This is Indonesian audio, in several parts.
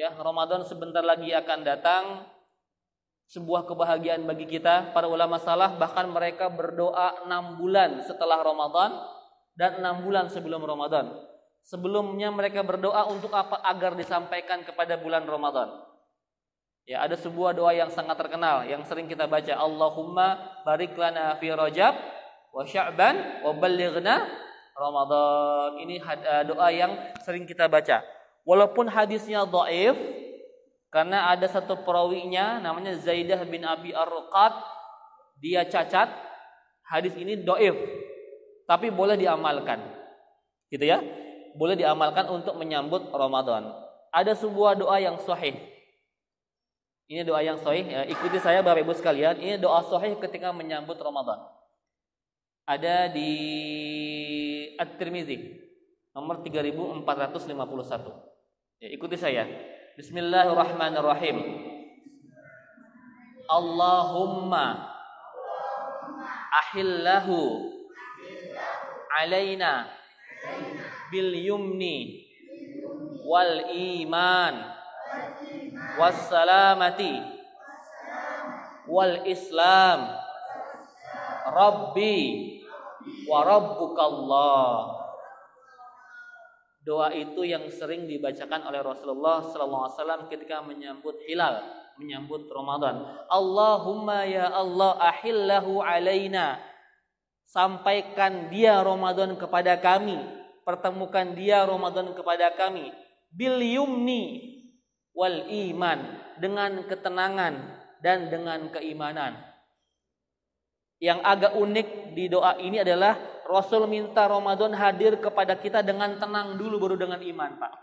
Ya, Ramadan sebentar lagi akan datang, sebuah kebahagiaan bagi kita. Para ulama salaf bahkan mereka berdoa 6 bulan setelah Ramadan dan 6 bulan sebelum Ramadan. Sebelumnya mereka berdoa untuk apa? Agar disampaikan kepada bulan Ramadan. Ya, ada sebuah doa yang sangat terkenal yang sering kita baca, Allahumma barik lana fi Rajab wa Sya'ban wa ballighna Ramadan. Ini doa yang sering kita baca. Walaupun hadisnya dhaif, karena ada satu perawinya namanya Zaidah bin Abi Arqad, dia cacat. Hadis ini dhaif, tapi boleh diamalkan. Gitu ya. Boleh diamalkan untuk menyambut Ramadan. Ada sebuah doa yang sahih. Ini doa yang sahih, ya, ikuti saya Bapak Ibu sekalian. Ini doa sahih ketika menyambut Ramadan. Ada di At-Tirmizi nomor 3451. Ya, ikuti saya. Bismillahirrahmanirrahim. Allahumma ahillahu alaina bil yumni wal iman was salamati wal islam rabbi wa rabbukallah. Doa itu yang sering dibacakan oleh Rasulullah SAW ketika menyambut hilal, menyambut Ramadan. Allahumma ya Allah ahillahu alaina. Sampaikan dia Ramadan kepada kami. Pertemukan dia Ramadan kepada kami. Bil yumni wal iman. Dengan ketenangan dan dengan keimanan. Yang agak unik di doa ini adalah Rasul minta Ramadan hadir kepada kita dengan tenang dulu baru dengan iman, Pak.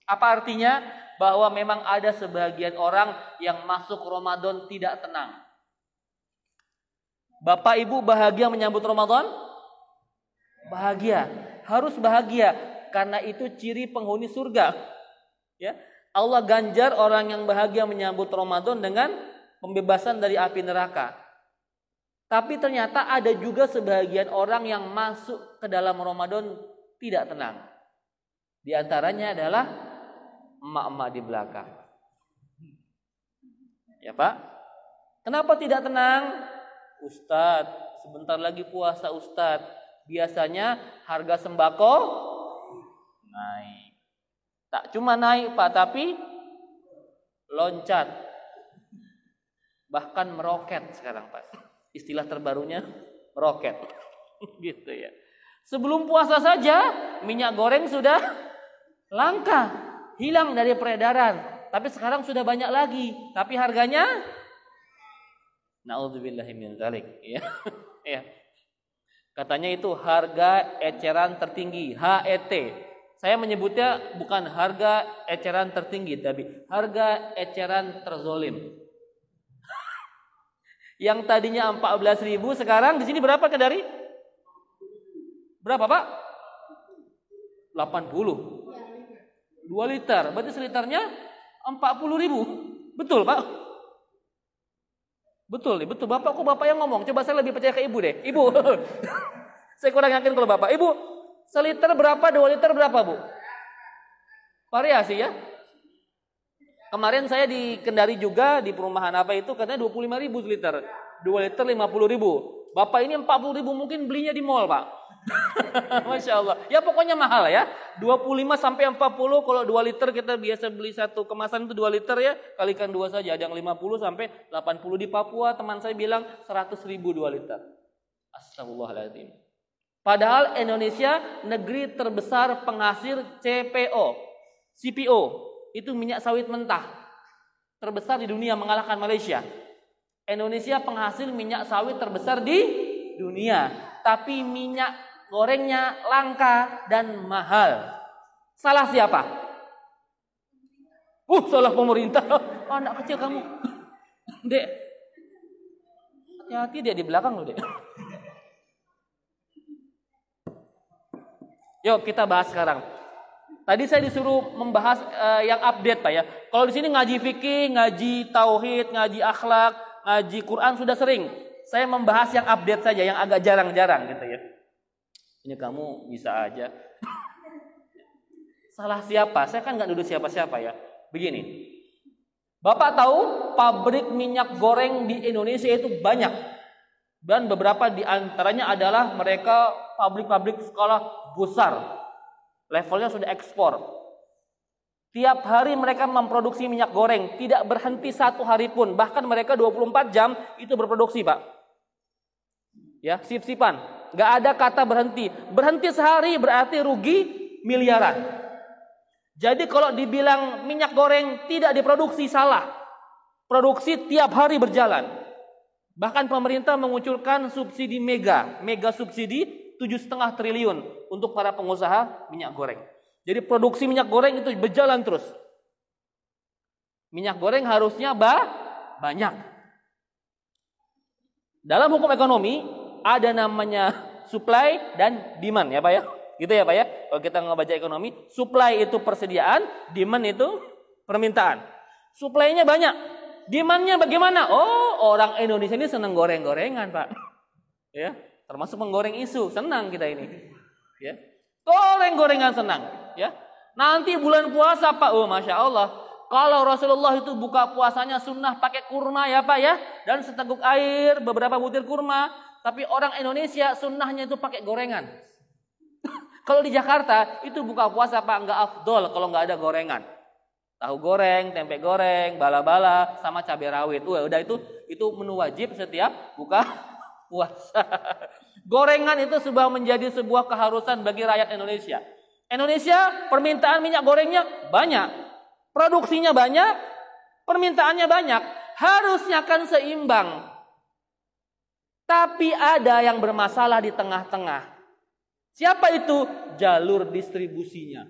Apa artinya? Bahwa memang ada sebagian orang yang masuk Ramadan tidak tenang. Bapak Ibu bahagia menyambut Ramadan? Bahagia. Harus bahagia. Karena itu ciri penghuni surga. Ya, Allah ganjar orang yang bahagia menyambut Ramadan dengan pembebasan dari api neraka. Tapi ternyata ada juga sebagian orang yang masuk ke dalam Ramadan tidak tenang. Di antaranya adalah emak-emak di belakang. Ya Pak? Kenapa tidak tenang? Ustadz, sebentar lagi puasa Ustadz. Biasanya harga sembako naik. Tak cuma naik Pak, tapi loncat. Bahkan meroket sekarang Pak. Istilah terbarunya meroket. Gitu ya. Sebelum puasa saja minyak goreng sudah langka, hilang dari peredaran. Tapi sekarang sudah banyak lagi, tapi harganya naudzubillahi min dzalik, ya. Ya. Katanya itu harga eceran tertinggi, HET. Saya menyebutnya bukan harga eceran tertinggi, tapi harga eceran terzolim. Yang tadinya 14.000 sekarang di sini berapa ke dari? Berapa Pak? 80. 2 liter. Berarti seliternya 40.000. Betul Pak? Betul nih, betul. Bapak kok Bapak yang ngomong? Coba saya lebih percaya ke Ibu deh. Ibu. Saya kurang yakin kalau Bapak. Ibu, seliter berapa? 2 liter berapa Bu? Variasi ya? Kemarin saya di Kendari juga di perumahan apa itu katanya 25.000 liter. 2 liter 50.000. Bapak ini 40.000 mungkin belinya di mall, Pak. Masya Allah. Ya pokoknya mahal ya. 25 sampai 40 kalau 2 liter kita biasa beli satu kemasan itu 2 liter ya. Kalikan 2 saja. Ada yang 50 sampai 80 di Papua. Teman saya bilang 100.000 2 liter. Astagfirullahaladzim. Padahal Indonesia negeri terbesar penghasil CPO. Itu minyak sawit mentah terbesar di dunia mengalahkan Malaysia. Indonesia penghasil minyak sawit terbesar di dunia, tapi minyak gorengnya langka dan mahal. Salah siapa? Salah pemerintah. Anak kecil kamu, Dek. Hati-hati dia di belakang loh, Dek. Yuk kita bahas sekarang. Tadi saya disuruh membahas yang update Pak ya. Kalau di sini ngaji fikih, ngaji tauhid, ngaji akhlak, ngaji Quran sudah sering. Saya membahas yang update saja, yang agak jarang-jarang gitu ya. Ini kamu bisa aja. Salah siapa? Saya kan nggak nuduh siapa-siapa ya. Begini, Bapak tahu pabrik minyak goreng di Indonesia itu banyak. Dan beberapa di antaranya adalah mereka pabrik-pabrik skala besar. Levelnya sudah ekspor. Tiap hari mereka memproduksi minyak goreng. Tidak berhenti satu hari pun. Bahkan mereka 24 jam itu berproduksi, Pak. Ya, sip-sipan. Gak ada kata berhenti. Berhenti sehari berarti rugi miliaran. Jadi kalau dibilang minyak goreng tidak diproduksi, salah. Produksi tiap hari berjalan. Bahkan pemerintah mengucurkan subsidi mega subsidi 7,5 triliun untuk para pengusaha minyak goreng. Jadi produksi minyak goreng itu berjalan terus. Minyak goreng harusnya banyak. Dalam hukum ekonomi ada namanya supply dan demand, ya Pak ya. Gitu ya Pak ya. Kalau kita ngebaca ekonomi, supply itu persediaan, demand itu permintaan. Supply-nya banyak, demand-nya bagaimana? Oh, orang Indonesia ini senang goreng-gorengan, Pak. Ya, termasuk menggoreng isu, senang kita ini. Ya. Goreng-gorengan senang, ya. Nanti bulan puasa, Pak. Oh, Masya Allah. Kalau Rasulullah itu buka puasanya sunnah pakai kurma ya Pak ya. Dan seteguk air, beberapa butir kurma. Tapi orang Indonesia sunnahnya itu pakai gorengan. Kalau di Jakarta itu buka puasa Pak nggak afdol kalau nggak ada gorengan. Tahu goreng, tempe goreng, bala-bala, sama cabai rawit. Udah itu menu wajib setiap buka puasa. Gorengan itu sudah menjadi sebuah keharusan bagi rakyat Indonesia. Indonesia permintaan minyak gorengnya banyak, produksinya banyak, permintaannya banyak. Harusnya kan seimbang. Tapi ada yang bermasalah di tengah-tengah. Siapa itu? Jalur distribusinya.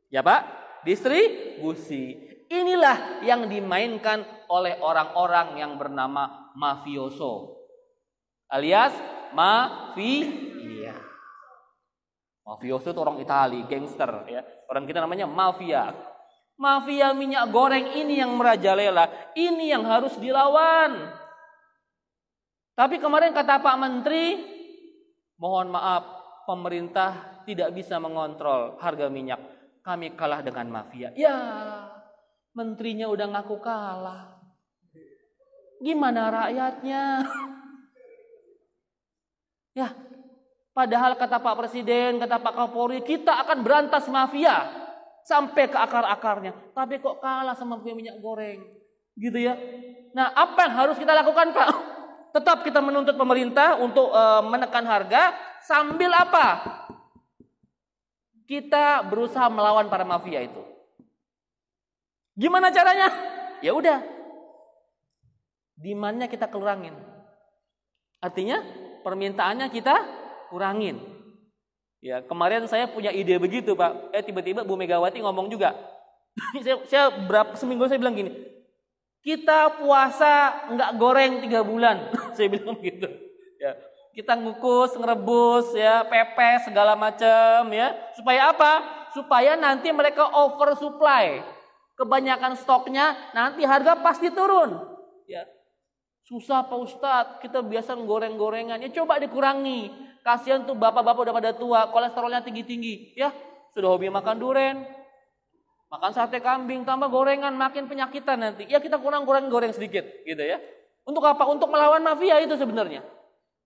Ya Pak, distribusi. Inilah yang dimainkan oleh orang-orang yang bernama mafioso. Alias mafia. Mafioso itu orang Itali, gangster ya. Orang kita namanya mafia. Mafia minyak goreng ini yang merajalela. Ini yang harus dilawan. Tapi kemarin kata Pak Menteri, mohon maaf, pemerintah tidak bisa mengontrol harga minyak. Kami kalah dengan mafia. Ya, menterinya udah ngaku kalah. Gimana rakyatnya? Ya, padahal kata Pak Presiden, kata Pak Kapolri, kita akan berantas mafia sampai ke akar-akarnya. Tapi kok kalah sama mafia minyak goreng? Gitu ya. Nah, apa yang harus kita lakukan, Pak? Tetap kita menuntut pemerintah untuk menekan harga sambil apa? Kita berusaha melawan para mafia itu. Gimana caranya? Ya udah. Demand-nya kita kurangin. Artinya permintaannya kita kurangin. Ya, kemarin saya punya ide begitu, Pak. Tiba-tiba Bu Megawati ngomong juga. saya seminggu saya bilang gini. Kita puasa nggak goreng 3 bulan. Saya bilang gitu. Ya. Kita ngukus, ngerebus, ya, pepes segala macam, ya. Supaya apa? Supaya nanti mereka oversupply. Kebanyakan stoknya, nanti harga pasti turun. Ya. Susah Pak Ustadz, kita biasa goreng-gorengan. Ya coba dikurangi. Kasihan tuh bapak-bapak udah pada tua, kolesterolnya tinggi-tinggi. Ya, sudah hobi makan durian, makan sate kambing, tambah gorengan, makin penyakitan nanti. Ya kita kurang-kurang goreng sedikit, gitu ya. Untuk apa? Untuk melawan mafia itu sebenarnya.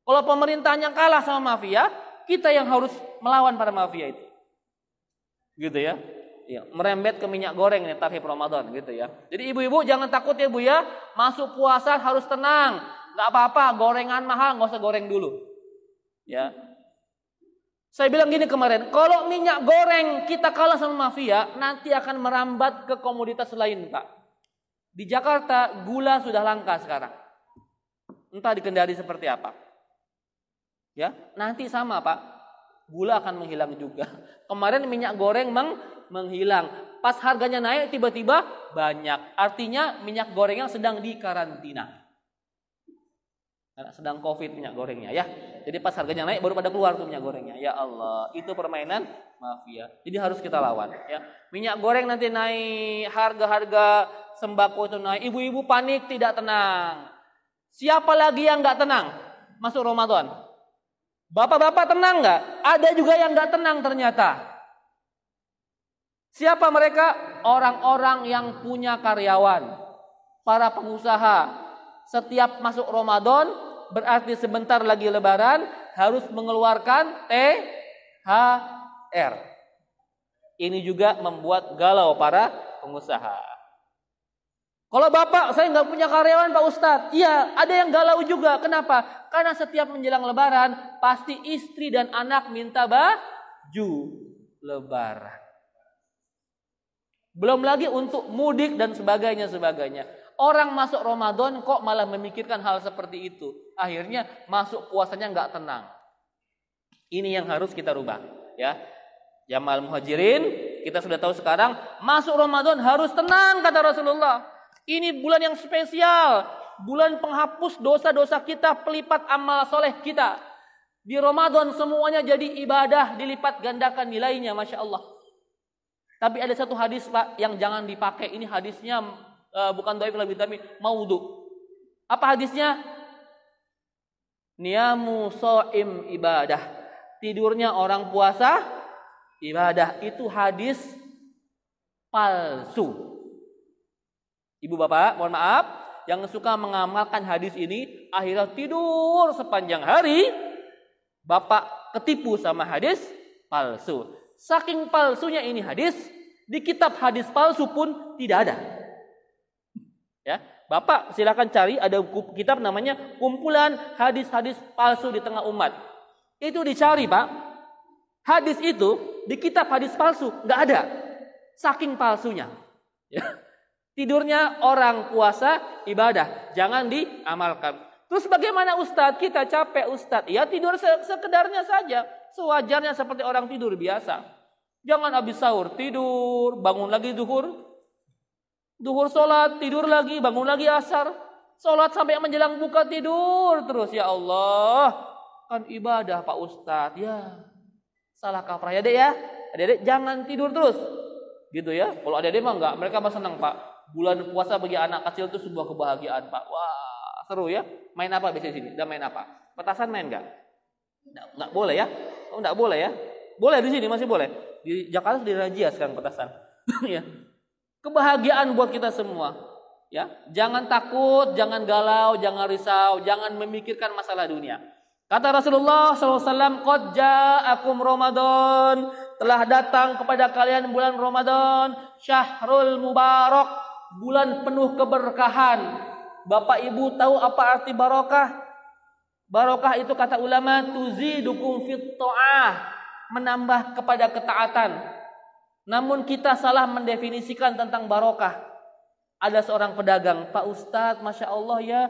Kalau pemerintahnya kalah sama mafia, kita yang harus melawan para mafia itu. Gitu ya. Ya, merembet ke minyak goreng nih takhir Ramadan gitu ya. Jadi ibu-ibu jangan takut ya Bu ya. Masuk puasa harus tenang. Enggak apa-apa, gorengan mahal enggak usah goreng dulu. Ya. Saya bilang gini kemarin, kalau minyak goreng kita kalah sama mafia, nanti akan merambat ke komoditas lain, Pak. Di Jakarta gula sudah langka sekarang. Entah di Kendari seperti apa. Ya, nanti sama Pak, gula akan menghilang juga. Kemarin minyak goreng menghilang, pas harganya naik tiba-tiba banyak. Artinya minyak gorengnya sedang dikarantina. Karena sedang COVID minyak gorengnya ya. Jadi pas harganya naik baru pada keluar tuh minyak gorengnya. Ya Allah, itu permainan mafia. Jadi harus kita lawan ya. Minyak goreng nanti naik, harga-harga sembako itu naik. Ibu-ibu panik tidak tenang. Siapa lagi yang nggak tenang masuk Ramadan? Bapak-bapak tenang nggak? Ada juga yang nggak tenang ternyata. Siapa mereka? Orang-orang yang punya karyawan, para pengusaha. Setiap masuk Ramadan berarti sebentar lagi Lebaran harus mengeluarkan THR. Ini juga membuat galau para pengusaha. Kalau bapak, saya nggak punya karyawan Pak Ustadz. Iya, ada yang galau juga. Kenapa? Karena setiap menjelang Lebaran pasti istri dan anak minta baju Lebaran. Belum lagi untuk mudik dan sebagainya. Orang masuk Ramadan kok malah memikirkan hal seperti itu. Akhirnya masuk puasanya nggak tenang. Ini yang harus kita rubah, ya. Jamaah Muhajirin, kita sudah tahu sekarang masuk Ramadan harus tenang kata Rasulullah. Ini bulan yang spesial, bulan penghapus dosa-dosa kita, pelipat amal soleh kita. Di Ramadan semuanya jadi ibadah, dilipat gandakan nilainya, Masya Allah. Tapi ada satu hadis Pak yang jangan dipakai. Ini hadisnya bukan dhaif lebih tapi maudhu. Apa hadisnya? Niyamu shaim ibadah. Tidurnya orang puasa ibadah. Itu hadis palsu. Ibu bapak, mohon maaf, yang suka mengamalkan hadis ini akhirnya tidur sepanjang hari, bapak ketipu sama hadis palsu. Saking palsunya ini hadis, di kitab hadis palsu pun tidak ada. Ya, bapak silakan cari, ada kitab namanya kumpulan hadis-hadis palsu di tengah umat. Itu dicari Pak. Hadis itu di kitab hadis palsu nggak ada. Saking palsunya. Ya. Tidurnya orang puasa ibadah, jangan diamalkan. Terus bagaimana Ustadz? Kita capek Ustadz. Ya tidur sekedarnya saja, sewajarnya seperti orang tidur biasa. Jangan habis sahur tidur, bangun lagi duhur sholat, tidur lagi, bangun lagi asar, sholat sampai menjelang buka tidur terus. Ya Allah, kan ibadah Pak Ustadz. Ya salah kaprah ya dek ya. Adik-adik jangan tidur terus, gitu ya. Kalau adik-adik mah enggak, mereka mah senang Pak. Bulan puasa bagi anak kecil itu sebuah kebahagiaan Pak. Wah seru ya. Main apa biasanya sini? Dan main apa? Petasan main enggak? Enggak boleh ya? Oh enggak boleh ya? Boleh di sini masih boleh. Di Jakarta sudah dirajia sekarang petasan. Ya. Kebahagiaan buat kita semua. Ya, jangan takut, jangan galau, jangan risau, jangan memikirkan masalah dunia. Kata Rasulullah SAW, "Qad ja'akum Ramadan." Telah datang kepada kalian bulan Ramadan, syahrul mubarak, bulan penuh keberkahan. Bapak Ibu tahu apa arti barokah? Barokah itu kata ulama tuzidukum fit ta'ah, menambah kepada ketaatan. Namun kita salah mendefinisikan tentang barokah. Ada seorang pedagang, Pak Ustadz, Masya Allah ya,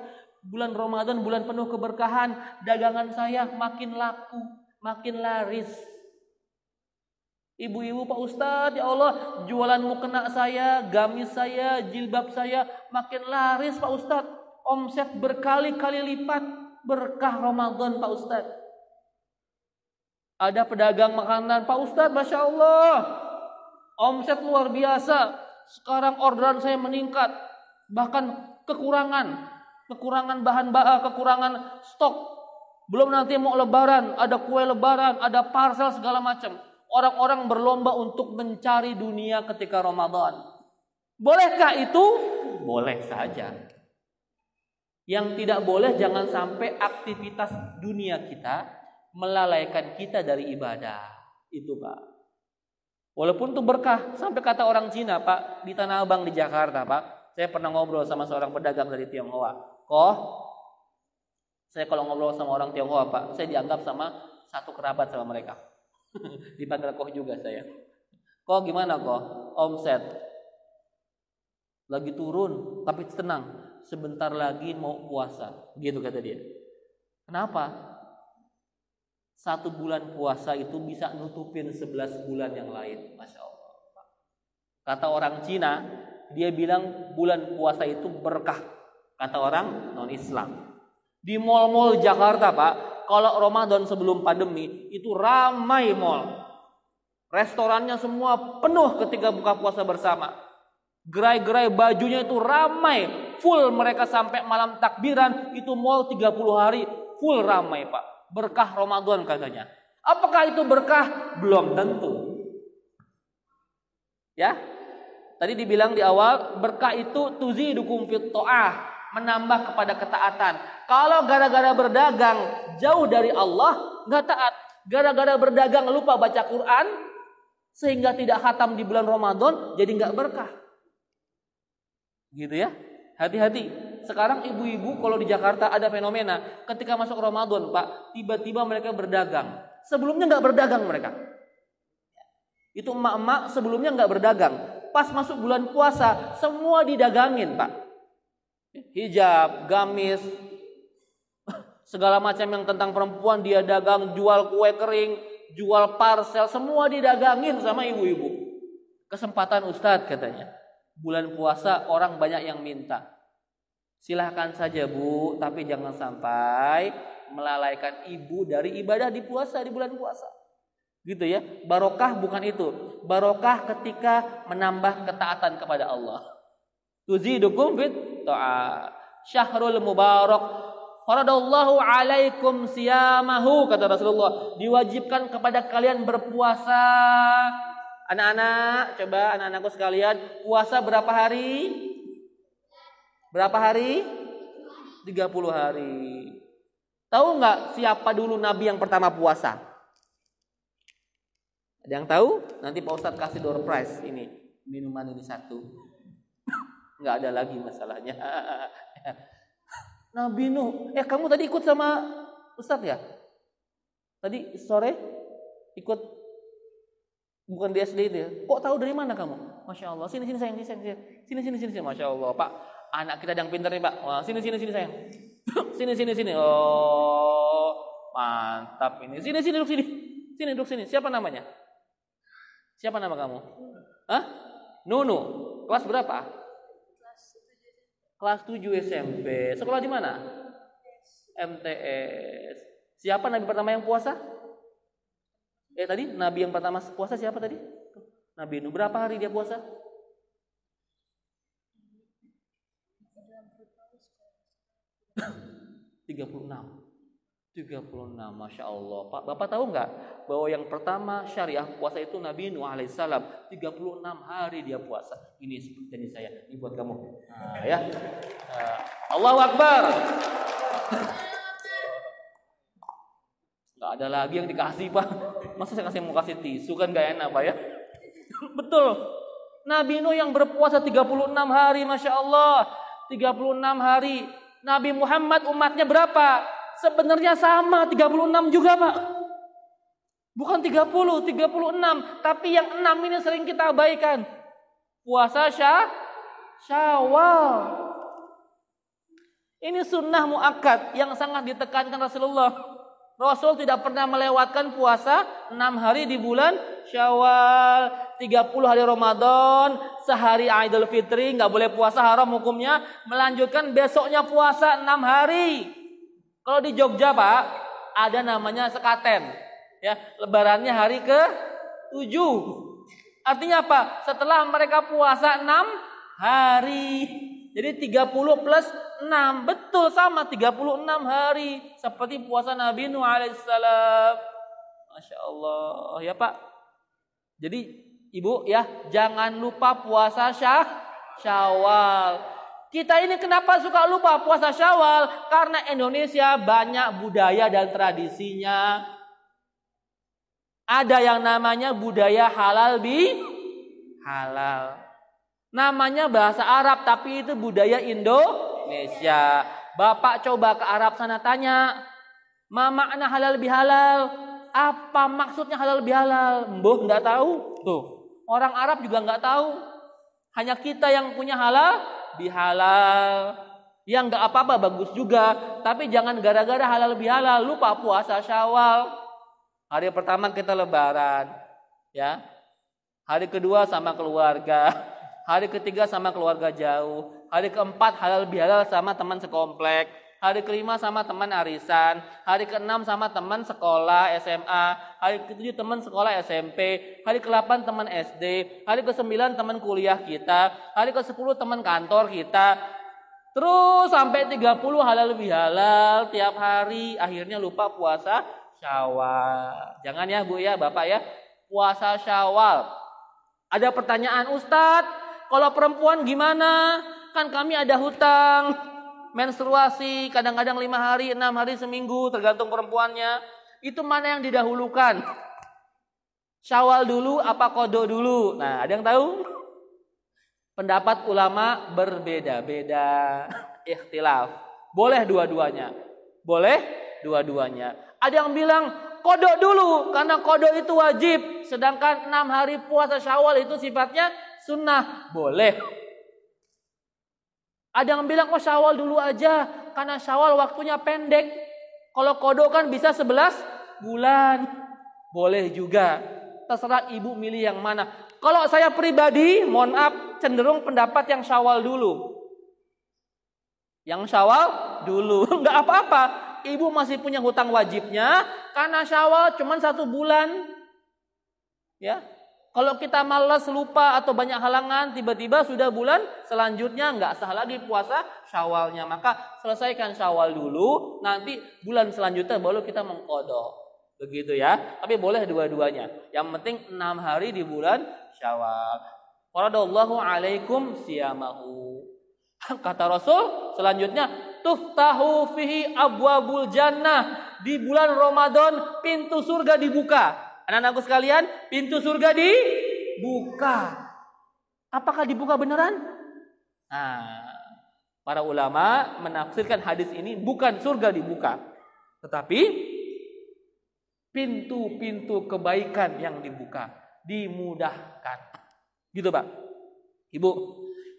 bulan Ramadan bulan penuh keberkahan, dagangan saya makin laku, makin laris. Ibu-ibu, Pak Ustadz, ya Allah, jualan mukena saya, gamis saya, jilbab saya makin laris Pak Ustadz. Omset berkali-kali lipat, berkah Ramadan Pak Ustadz. Ada pedagang makanan, Pak Ustadz, Masya Allah, omset luar biasa. Sekarang orderan saya meningkat, bahkan kekurangan bahan kekurangan stok. Belum nanti mau lebaran, ada kue lebaran, ada parcel segala macam. Orang-orang berlomba untuk mencari dunia ketika Ramadan. Bolehkah itu? Boleh saja. Yang tidak boleh jangan sampai aktivitas dunia kita melalaikan kita dari ibadah. Itu Pak. Walaupun itu berkah. Sampai kata orang Cina Pak, di Tanah Abang di Jakarta Pak, saya pernah ngobrol sama seorang pedagang dari Tionghoa. Saya kalau ngobrol sama orang Tionghoa Pak, saya dianggap sama satu kerabat sama mereka. Dipanggil Koh juga saya. Koh gimana Koh? Omset lagi turun, tapi tenang, sebentar lagi mau puasa, gitu kata dia. Kenapa? 1 bulan puasa itu bisa nutupin 11 bulan yang lain, Masya Allah. Kata orang Cina, dia bilang bulan puasa itu berkah. Kata orang non-Islam. Di mal-mal Jakarta Pak, kalau Ramadan sebelum pandemi itu ramai mal. Restorannya semua penuh ketika buka puasa bersama. Gerai-gerai bajunya itu ramai, full mereka sampai malam takbiran, itu mal 30 hari full ramai Pak. Berkah Ramadan katanya. Apakah itu berkah? Belum tentu. Ya. Tadi dibilang di awal, berkah itu tuzidukum fit ta'ah, menambah kepada ketaatan. Kalau gara-gara berdagang jauh dari Allah, nggak taat. Gara-gara berdagang lupa baca Quran, sehingga tidak khatam di bulan Ramadan, jadi nggak berkah. Gitu ya. Hati-hati. Sekarang ibu-ibu kalau di Jakarta ada fenomena, ketika masuk Ramadan, Pak, tiba-tiba mereka berdagang. Sebelumnya nggak berdagang mereka. Itu emak-emak sebelumnya nggak berdagang. Pas masuk bulan puasa, semua didagangin, Pak. Hijab, gamis, segala macam yang tentang perempuan dia dagang, jual kue kering, jual parcel, semua didagangin sama ibu-ibu. Kesempatan Ustadz katanya. Bulan puasa orang banyak yang minta. Silahkan saja Bu, tapi jangan sampai melalaikan ibu dari ibadah di puasa, di bulan puasa. Gitu ya. Barokah bukan itu. Barokah ketika menambah ketaatan kepada Allah. Tuzidukum fit ta'ah. Syahrul mubarak. Faradallahu alaikum siyamahu, kata Rasulullah. Diwajibkan kepada kalian berpuasa. Anak-anak, coba anak-anakku sekalian, puasa berapa hari? Berapa hari? 30 hari. Tahu nggak siapa dulu Nabi yang pertama puasa? Ada yang tahu? Nanti Pak Ustadz kasih door prize ini. Minuman ini satu. Nggak ada lagi masalahnya. Nabi Nuh. Kamu tadi ikut sama Ustadz ya? Tadi sore ikut, bukan di SD itu ya? Kok tahu dari mana kamu? Masya Allah. Sini sayang. Sini. Masya Allah Pak. Anak kita yang pintar nih Pak. Wah, sini sayang. Sini. Oh, mantap ini. Sini duduk sini. Sini duduk sini. Siapa namanya? Siapa nama kamu? Hah? Nunu. Kelas berapa? Kelas 7 SMP. Sekolah di mana? MTS. Siapa nabi pertama yang puasa? Tadi nabi yang pertama puasa siapa tadi? Nabi Nuh. Berapa hari dia puasa? 36, Masya Allah. Pak, Bapak tahu nggak bahwa yang pertama syariah puasa itu Nabi Nuh alaihissalam, 36 hari dia puasa. Ini seperti saya, ini buat kamu. Ya. Allahu Akbar. Nggak ada lagi yang dikasih Pak. Masa saya mau kasih tisu, kan nggak enak Pak ya. Betul. Nabi Nuh yang berpuasa 36 hari, Masya Allah. 36 hari. Nabi Muhammad umatnya berapa? Sebenarnya sama 36 juga Pak. Bukan 30, 36. Tapi yang 6 ini sering kita abaikan. Puasa Syawal. Ini sunnah muakkad yang sangat ditekankan Rasulullah. Rasul tidak pernah melewatkan puasa 6 hari di bulan Syawal. 30 hari Ramadan, sehari Idul Fitri, nggak boleh puasa, haram hukumnya. Melanjutkan besoknya puasa 6 hari. Kalau di Jogja Pak, ada namanya sekaten. Ya, lebarannya hari ke-7. Artinya apa? Setelah mereka puasa 6 hari. Jadi 30 plus 6. Betul sama 36 hari. Seperti puasa Nabi Nuh alaihissalam. Masya Allah. Ya Pak. Jadi Ibu ya, jangan lupa puasa Syawal. Kita ini kenapa suka lupa puasa Syawal? Karena Indonesia banyak budaya dan tradisinya. Ada yang namanya budaya halal halal. Namanya bahasa Arab tapi itu budaya Indonesia. Bapak coba ke Arab sana tanya, "Ma makna halal bihalal?" Apa maksudnya halal bihalal? Mbah enggak tahu. Tuh, orang Arab juga enggak tahu. Hanya kita yang punya halal bihalal. Yang enggak apa-apa, bagus juga. Tapi jangan gara-gara halal bihalal lupa puasa Syawal. Hari pertama kita lebaran, ya. Hari kedua sama keluarga. Hari ketiga sama keluarga jauh. Hari keempat halal bihalal sama teman sekomplek. Hari kelima sama teman arisan. Hari keenam sama teman sekolah SMA. Hari ketujuh teman sekolah SMP. Hari ke-8 teman SD. Hari ke-9 teman kuliah kita. Hari ke-10 teman kantor kita. Terus sampai 30 halal bihalal tiap hari. Akhirnya lupa puasa Syawal. Jangan ya Bu ya, Bapak ya. Puasa Syawal. Ada pertanyaan, Ustadz, kalau perempuan gimana? Kan kami ada hutang, menstruasi, kadang-kadang 5 hari, 6 hari, seminggu, tergantung perempuannya. Itu mana yang didahulukan? Syawal dulu apa qada dulu? Nah, ada yang tahu? Pendapat ulama berbeda-beda, ikhtilaf. Boleh dua-duanya. Boleh dua-duanya. Ada yang bilang qada dulu karena qada itu wajib, sedangkan 6 hari puasa Syawal itu sifatnya sunnah. Boleh. Ada yang bilang Syawal dulu aja karena Syawal waktunya pendek. Kalau qada kan bisa 11 bulan. Boleh juga. Terserah ibu milih yang mana. Kalau saya pribadi, mohon maaf, cenderung pendapat yang Syawal dulu. Yang Syawal dulu. Enggak apa-apa. Ibu masih punya hutang wajibnya karena Syawal cuma 1 bulan. Ya. Kalau kita malas, lupa atau banyak halangan, tiba-tiba sudah bulan selanjutnya enggak sah lagi puasa Syawalnya. Maka selesaikan Syawal dulu, nanti bulan selanjutnya baru kita mengqada. Begitu ya. Tapi boleh dua-duanya. Yang penting 6 hari di bulan Syawal. Faradallahu alaikum siyamahu. Kata Rasul selanjutnya, tuftahu fihi abwabul jannah. Di bulan Ramadan pintu surga dibuka. Anak-anakku sekalian, pintu surga dibuka. Apakah dibuka beneran? Nah, para ulama menafsirkan hadis ini bukan surga dibuka, tetapi pintu-pintu kebaikan yang dibuka, dimudahkan. Gitu, Pak. Ibu,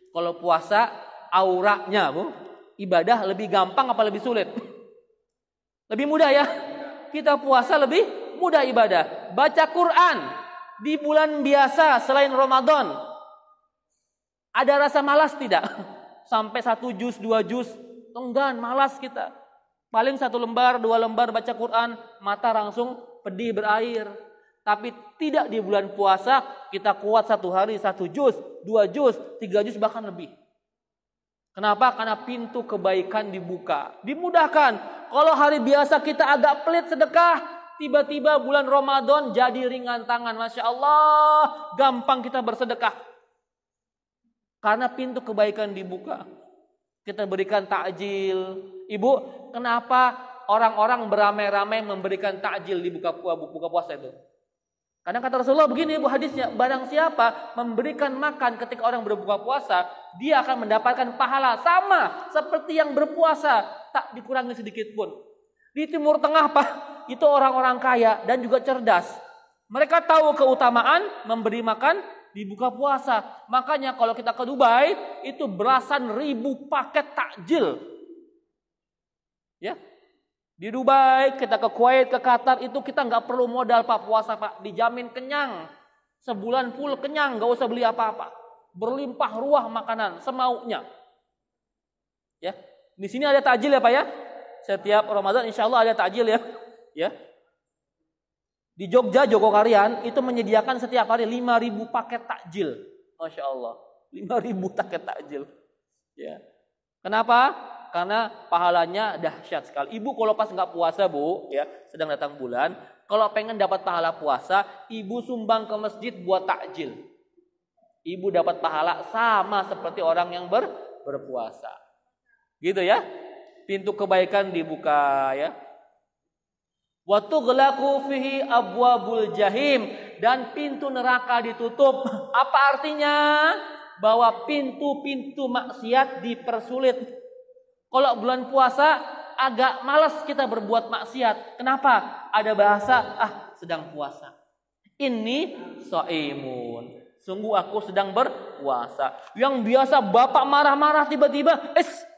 kalau puasa auranya, Bu, ibadah lebih gampang apa lebih sulit? Lebih mudah ya. Kita puasa lebih mudah ibadah. Baca Quran di bulan biasa selain Ramadan, ada rasa malas tidak? Sampai 1 juz, 2 juz, enggan, malas kita. Paling 1 lembar, 2 lembar baca Quran, mata langsung pedih berair. Tapi tidak di bulan puasa, kita kuat 1 hari 1 juz, 2 juz, 3 juz, bahkan lebih. Kenapa? Karena pintu kebaikan dibuka, dimudahkan. Kalau hari biasa kita agak pelit sedekah, tiba-tiba bulan Ramadan jadi ringan tangan. Masya Allah, gampang kita bersedekah. Karena pintu kebaikan dibuka. Kita berikan takjil. Ibu, kenapa orang-orang beramai-ramai memberikan takjil di buka puasa itu? Karena kata Rasulullah begini, Ibu, hadisnya, barang siapa memberikan makan ketika orang berbuka puasa, dia akan mendapatkan pahala sama seperti yang berpuasa, tak dikurangi sedikit pun. Di Timur Tengah, Pak, itu orang-orang kaya dan juga cerdas. Mereka tahu keutamaan memberi makan di buka puasa. Makanya kalau kita ke Dubai, itu belasan ribu paket takjil. Ya. Di Dubai, kita ke Kuwait, ke Qatar, itu kita nggak perlu modal, Pak, puasa, Pak. Dijamin kenyang. Sebulan full kenyang, nggak usah beli apa-apa. Berlimpah ruah makanan, semaunya. Ya. Di sini ada takjil ya, Pak ya. Setiap Ramadan insya Allah ada takjil ya. Ya. Di Jogja, Jogokarian, itu menyediakan setiap hari 5.000 paket takjil. Masya Allah. 5.000 paket takjil. Ya. Kenapa? Karena pahalanya dahsyat sekali. Ibu kalau pas nggak puasa, Bu, ya, sedang datang bulan, kalau pengen dapat pahala puasa, ibu sumbang ke masjid buat takjil. Ibu dapat pahala sama seperti orang yang berpuasa. Gitu ya. Pintu kebaikan dibuka ya. Wa tughlaqu fihi abwabul jahim, dan pintu neraka ditutup. Apa artinya? Bahwa pintu-pintu maksiat dipersulit. Kalau bulan puasa agak malas kita berbuat maksiat. Kenapa? Ada bahasa, sedang puasa. Ini shaimun. Sungguh aku sedang berpuasa. Yang biasa bapak marah-marah tiba-tiba,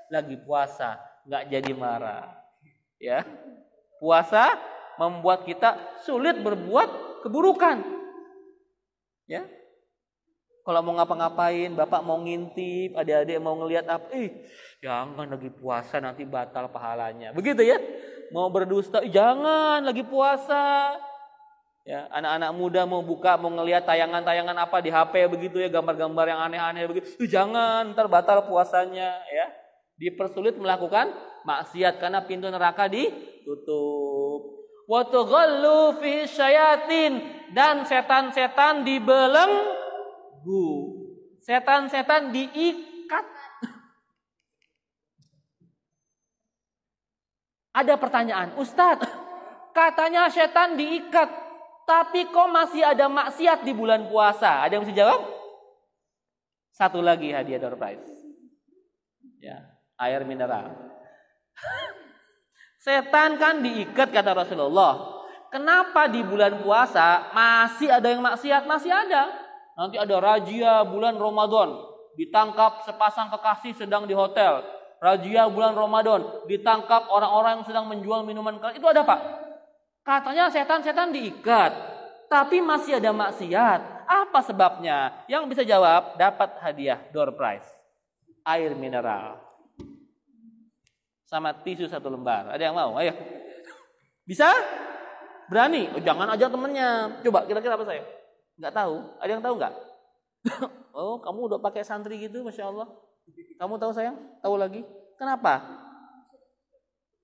lagi puasa, nggak jadi marah. Ya, puasa membuat kita sulit berbuat keburukan. Ya. Kalau mau ngapa-ngapain, bapak mau ngintip, adik-adik mau ngelihat apa, jangan lagi puasa nanti batal pahalanya. Begitu ya. Mau berdusta, jangan lagi puasa. Ya, anak-anak muda mau buka, mau ngelihat tayangan-tayangan apa di HP begitu ya, gambar-gambar yang aneh-aneh begitu. Jangan, ntar batal puasanya ya. Dipersulit melakukan maksiat karena pintu neraka ditutup. Wa tughallu fi syayatin, dan setan-setan dibeleng Bu, setan-setan diikat. Ada pertanyaan, Ustadz, katanya setan diikat, tapi kok masih ada maksiat di bulan puasa? Ada yang bisa jawab? Satu lagi hadiah door prize. Ya, air mineral. Setan kan diikat kata Rasulullah. Kenapa di bulan puasa masih ada yang maksiat? Masih ada. Nanti ada razia bulan Ramadan, ditangkap sepasang kekasih sedang di hotel. Razia bulan Ramadan, ditangkap orang-orang yang sedang menjual minuman keras. Itu ada, Pak. Katanya setan-setan diikat, tapi masih ada maksiat. Apa sebabnya? Yang bisa jawab dapat hadiah door prize. Air mineral. Sama tisu 1 lembar. Ada yang mau? Ayo. Bisa? Berani? Oh, jangan ajak temennya. Coba kira-kira apa saya? Enggak tahu. Ada yang tahu enggak? Oh, kamu udah pakai santri gitu, Masya Allah. Kamu tahu sayang? Tahu lagi? Kenapa?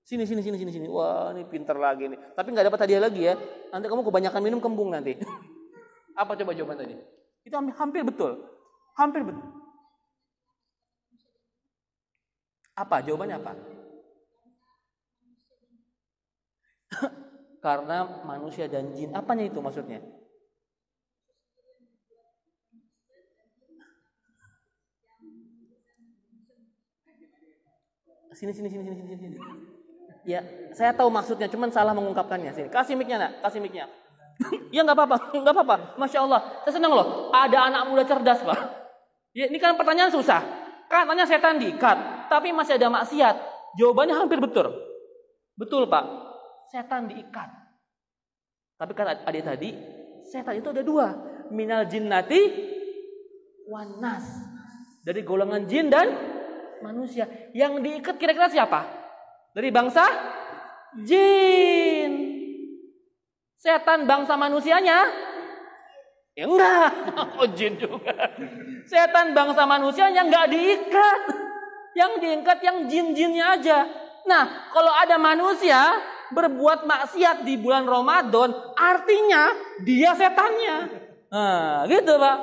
Sini. Wah, ini pinter lagi nih. Tapi nggak dapat hadiah lagi ya. Nanti kamu kebanyakan minum kembung nanti. Apa coba jawaban tadi? Itu hampir betul. Hampir betul. Apa? Jawabannya apa? Karena manusia dan jin. Apanya itu maksudnya? Sini. Ya, saya tahu maksudnya, cuman salah mengungkapkannya. Sini, kasih mic-nya, Nak. Kasih mic-nya. Ya nggak apa-apa. Masya Allah, saya senang loh. Ada anak muda cerdas, Pak. Ya, ini kan pertanyaan susah. Katanya setan diikat, tapi masih ada maksiat. Jawabannya hampir betul. Betul, Pak. Setan diikat. Tapi kan adik tadi, setan itu ada 2. Minal jinnati wan nas. Dari golongan jin dan manusia. Yang diikat kira-kira siapa? Dari bangsa jin. Setan bangsa manusianya? Ya enggak. Oh, jin juga. Setan bangsa manusianya enggak diikat. Yang diikat yang jin-jinnya aja. Nah, kalau ada manusia berbuat maksiat di bulan Ramadan, artinya dia setannya. Nah, gitu, Pak.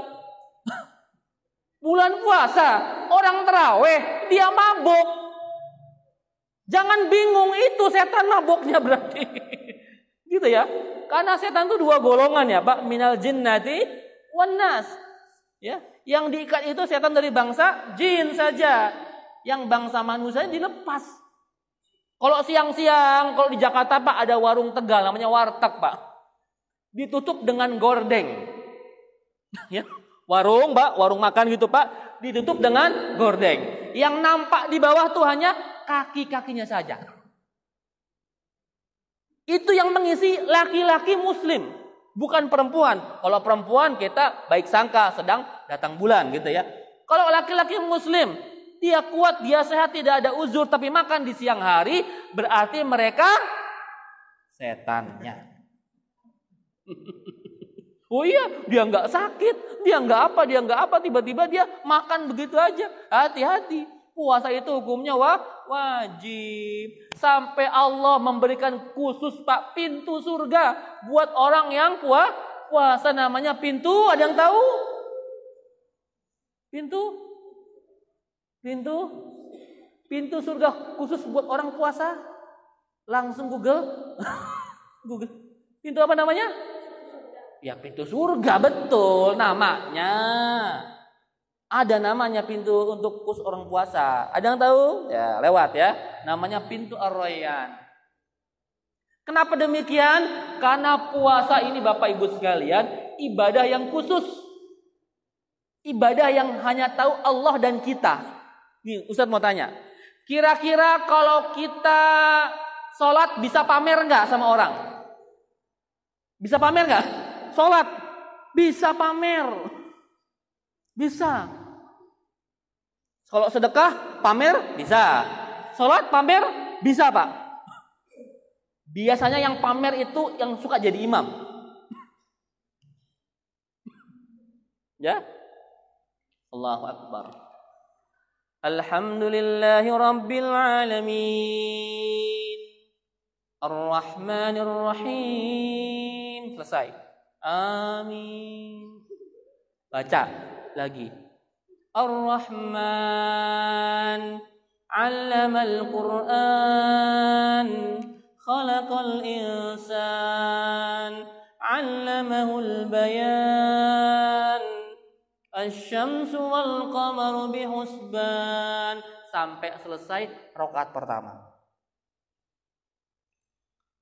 Bulan puasa, orang terawih, dia mabuk. Jangan bingung, itu setan mabuknya berarti. Gitu ya. Karena setan itu 2 golongan ya, Pak. Minal jinnati wan nas. Ya, yang diikat itu setan dari bangsa jin saja. Yang bangsa manusia dilepas. Kalau siang-siang, kalau di Jakarta, Pak, ada warung Tegal namanya warteg, Pak. Ditutup dengan gordeng. Ya. Warung, Pak, warung makan gitu, Pak, ditutup dengan gordeng. Yang nampak di bawah tuh hanya kaki-kakinya saja. Itu yang mengisi laki-laki muslim, bukan perempuan. Kalau perempuan kita baik sangka sedang datang bulan gitu ya. Kalau laki-laki muslim, dia kuat, dia sehat, tidak ada uzur, tapi makan di siang hari, berarti mereka setannya. Oh iya, dia nggak sakit, dia nggak apa, tiba-tiba dia makan begitu aja. Hati-hati, puasa itu hukumnya wajib. Sampai Allah memberikan khusus, Pak, pintu surga buat orang yang puasa, namanya pintu. Ada yang tahu? Pintu surga khusus buat orang puasa. Langsung Google. Pintu apa namanya? Ya, pintu surga, betul namanya. Ada namanya pintu untuk khusus orang puasa. Ada yang tahu? Ya, lewat ya. Namanya pintu Ar-Rayyan. Kenapa demikian? Karena puasa ini, Bapak Ibu sekalian, ibadah yang khusus. Ibadah yang hanya tahu Allah dan kita. Nih, Ustadz mau tanya. Kira-kira kalau kita sholat bisa pamer nggak sama orang? Bisa pamer nggak? Sholat bisa pamer, bisa. Kalau sedekah pamer bisa, sholat pamer bisa, Pak. Biasanya yang pamer itu yang suka jadi imam. Ya, Allahu Akbar. Alhamdulillahi Rabbil Alamin, Ar-Rahmanir Rahim. Selesai. Amin. Baca lagi. Ar-Rahman 'allamal Qur'an khalaqal insan 'allamahul bayan asy-syamsu wal qamaru bihusban sampai selesai rakaat pertama.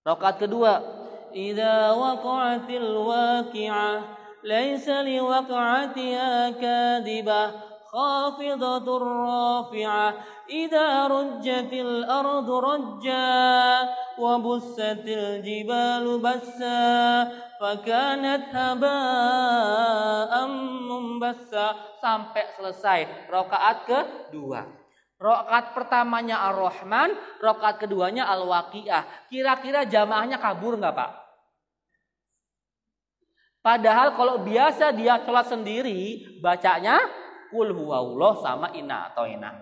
Rakaat kedua, idza waqa'atil waqi'ah laisa liwaqa'atiha kadhibah khafidatur rafi'ah idza rujjatil ardu rajja wa bussatil jibalu bassa fakanat haba'an mumbassa sampai selesai rakaat kedua. Rakaat pertamanya Ar-Rahman, rakaat keduanya Al-Waqiah. Kira-kira jamaahnya kabur nggak, Pak? Padahal kalau biasa dia sholat sendiri, bacanya Qul huwallahu sama Inna Athaina.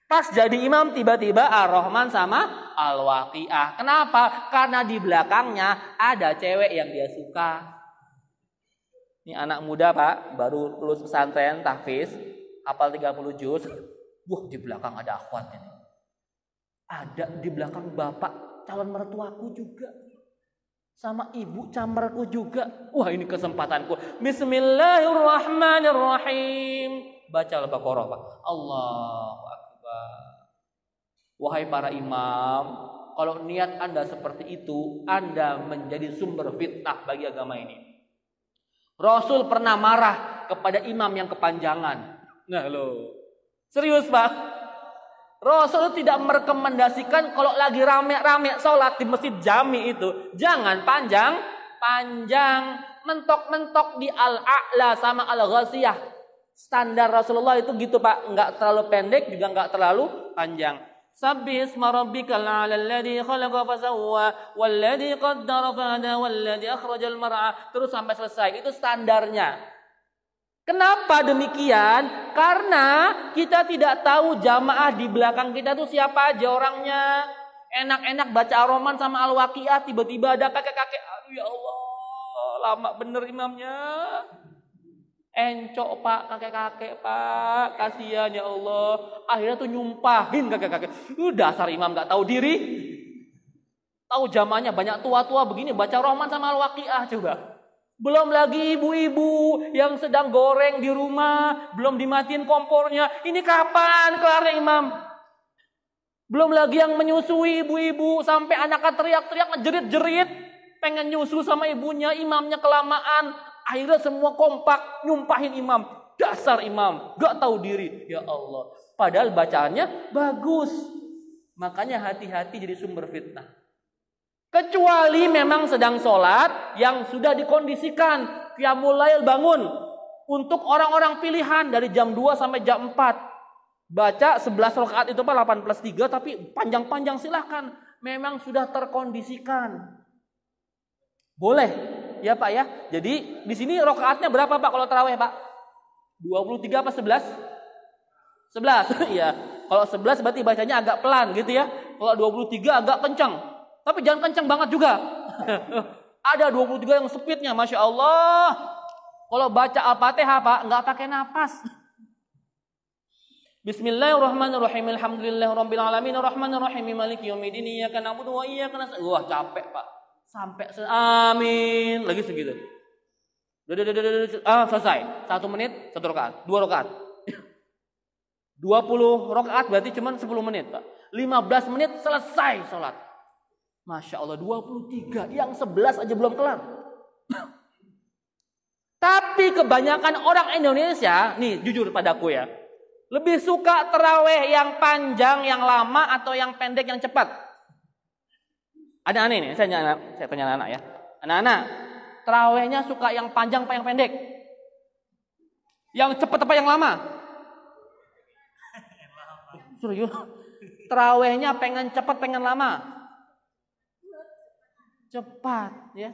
Pas jadi imam tiba-tiba Ar-Rahman sama Al-Waqiah. Kenapa? Karena di belakangnya ada cewek yang dia suka. Ini anak muda, Pak, baru lulus pesantren tahfiz, hafal 30 juz. Wah, di belakang ada akhwat ini. Ada di belakang bapak calon mertuaku juga. Sama ibu camerku juga. Wah, ini kesempatanku. Bismillahirrahmanirrahim. Baca Al-Baqarah, Pak. Allahu Akbar. Wahai para imam, kalau niat Anda seperti itu, Anda menjadi sumber fitnah bagi agama ini. Rasul pernah marah kepada imam yang kepanjangan. Nah, loh. Serius, Pak. Rasul tidak merekomendasikan kalau lagi rame-rame sholat di masjid jami itu jangan panjang, mentok-mentok di al-a'la sama al-ghasiyah. Standar Rasulullah itu gitu, Pak, enggak terlalu pendek juga enggak terlalu panjang. Sabbisma rabbikal a'la alladzi khalaqa fasawwa walladzi qaddara fahada walladzi akhrajal mar'a terus sampai selesai. Itu standarnya. Kenapa demikian? Karena kita tidak tahu jamaah di belakang kita tuh siapa aja orangnya. Enak-enak baca Ar-Rahman sama Al-Waqiah, tiba-tiba ada kakek-kakek. Aduh ya Allah, lama bener imamnya. Encok, Pak, kakek-kakek, Pak. Kasihan ya Allah. Akhirnya tuh nyumpahin kakek-kakek. Dasar imam gak tahu diri. Tahu jamaahnya banyak tua-tua begini baca Ar-Rahman sama Al-Waqiah coba. Belum lagi ibu-ibu yang sedang goreng di rumah, belum dimatiin kompornya. Ini kapan kelarnya imam? Belum lagi yang menyusui ibu-ibu sampai anaknya teriak-teriak ngejerit-jerit, pengen nyusu sama ibunya, imamnya kelamaan. Akhirnya semua kompak nyumpahin imam. Dasar imam, gak tahu diri. Ya Allah. Padahal bacaannya bagus. Makanya hati-hati jadi sumber fitnah. Kecuali memang sedang sholat yang sudah dikondisikan. Qiyamul Lail bangun. Untuk orang-orang pilihan dari jam 2 sampai jam 4. Baca 11 rakaat itu Pak 8+3 tapi panjang-panjang silahkan. Memang sudah terkondisikan. Boleh ya Pak ya. Jadi di sini rakaatnya berapa Pak kalau tarawih Pak? 23 apa 11? 11. Iya. Kalau 11 berarti bacanya agak pelan gitu ya. Kalau 23 agak kencang. Tapi jangan kencang banget juga. Ada 23 yang speednya, Masya Allah. Kalau baca Al-Fatihah Pak, nggak pakai napas. Bismillahirrahmanirrahim. Alhamdulillahirabbil alamin arrahmanir rahim maliki yaumiddin iyyaka na'budu wa iyyaka nasta'in. Wah, capek, Pak. Sampai amin. Lagi segitu. Selesai. 1 menit, 1 rakaat, 2 rakaat. 20 rakaat berarti cuma 10 menit, Pak. 15 menit selesai salat. Masya Allah 23, yang 11 aja belum kelar. Tapi kebanyakan orang Indonesia, nih jujur padaku ya, lebih suka tarawih yang panjang, yang lama atau yang pendek, yang cepat. Ada aneh nih, saya tanya anak-anak ya. Anak-anak, tarawihnya suka yang panjang apa yang pendek? Yang cepat apa yang lama? Serius? Tarawihnya pengen cepat, pengen lama? Cepat ya.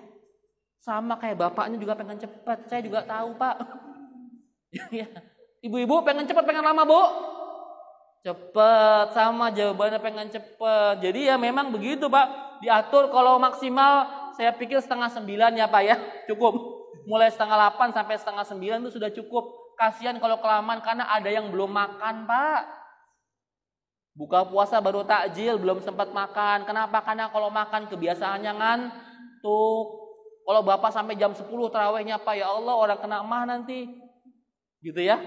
Sama kayak bapaknya juga pengen cepat. Saya juga tahu Pak. Ibu-ibu pengen cepat pengen lama Bu? Cepat. Sama jawabannya pengen cepat. Jadi ya memang begitu Pak. Diatur kalau maksimal saya pikir 8:30 ya Pak ya. Cukup. Mulai setengah 8 sampai setengah 9 itu sudah cukup. Kasihan kalau kelamaan karena ada yang belum makan, Pak. Buka puasa baru takjil, belum sempat makan. Kenapa? Karena kalau makan kebiasaannya ngantuk. Kalau Bapak sampai jam 10 tarawihnya, Pak, ya Allah orang kena mah nanti. Gitu ya.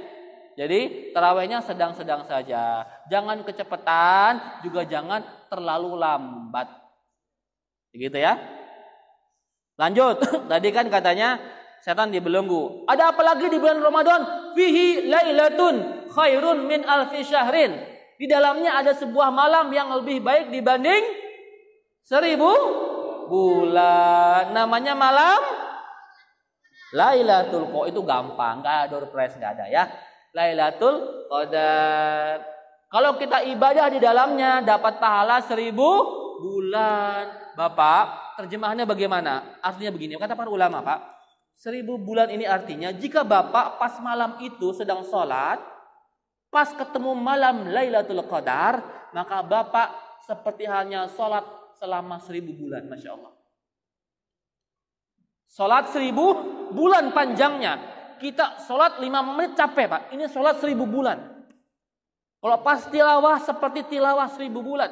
Jadi tarawihnya sedang-sedang saja. Jangan kecepatan, juga jangan terlalu lambat. Begitu ya. Lanjut. Tadi kan katanya setan dibelenggu. Ada apa lagi di bulan Ramadan? Fihi lailatun khairun min alfi syahrin. Di dalamnya ada sebuah malam yang lebih baik dibanding 1000 bulan. Namanya malam Lailatul Qadar. Itu gampang, enggak ada door prize, enggak ada ya. Lailatul Qadar. Kalau kita ibadah di dalamnya dapat pahala 1000 bulan. Bapak, terjemahannya bagaimana? Artinya begini, kata para ulama, Pak. 1000 bulan ini artinya jika Bapak pas malam itu sedang sholat, pas ketemu malam Lailatul Qadar, maka Bapak seperti halnya sholat selama 1000 bulan. Masya Allah. Sholat 1000 bulan panjangnya. Kita sholat 5 menit capek, Pak. Ini sholat 1000 bulan. Kalau pas tilawah seperti tilawah 1000 bulan.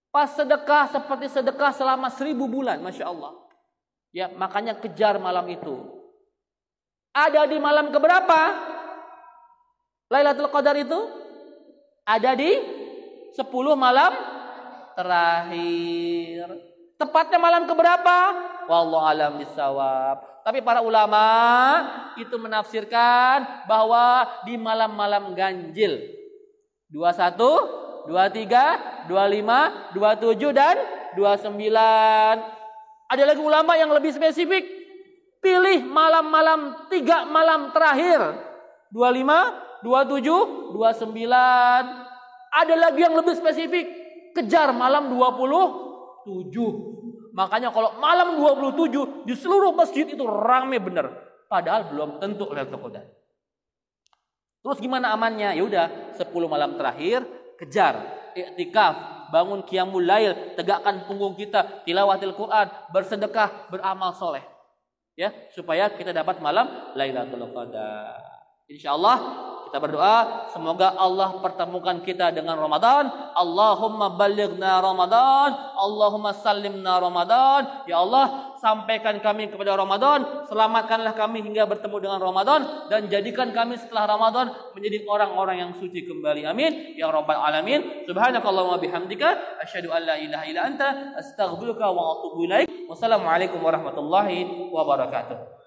Pas sedekah seperti sedekah selama 1000 bulan. Masya Allah. Ya, makanya kejar malam itu. Ada di malam keberapa? Lailatul Qadar itu ada di 10 malam terakhir. Tepatnya malam keberapa? Wallahu alam bisawab. Tapi para ulama itu menafsirkan bahwa di malam-malam ganjil 21, 23, 25, 27 dan 29. Ada lagi ulama yang lebih spesifik. Pilih malam-malam 3 malam terakhir. 25, 27, 29. Ada lagi yang lebih spesifik. Kejar malam 27. Makanya kalau malam 27 di seluruh masjid itu rame bener. Padahal belum tentu Lailatul Qadar. Terus gimana amannya? Ya udah, 10 malam terakhir kejar, iktikaf, bangun qiyamul lail, tegakkan punggung kita, tilawatil Quran, bersedekah, beramal soleh. Ya, supaya kita dapat malam Lailatul Qadar. Insyaallah kita berdoa semoga Allah pertemukan kita dengan Ramadan. Allahumma ballighna Ramadan, Allahumma sallimna Ramadan. Ya Allah, sampaikan kami kepada Ramadan, selamatkanlah kami hingga bertemu dengan Ramadan dan jadikan kami setelah Ramadan menjadi orang-orang yang suci kembali. Amin ya rabbal alamin. Subhanakallahumma bihamdika asyhadu an la ilaha illa anta astaghfiruka wa atubu ilaik. Wassalamualaikum warahmatullahi wabarakatuh.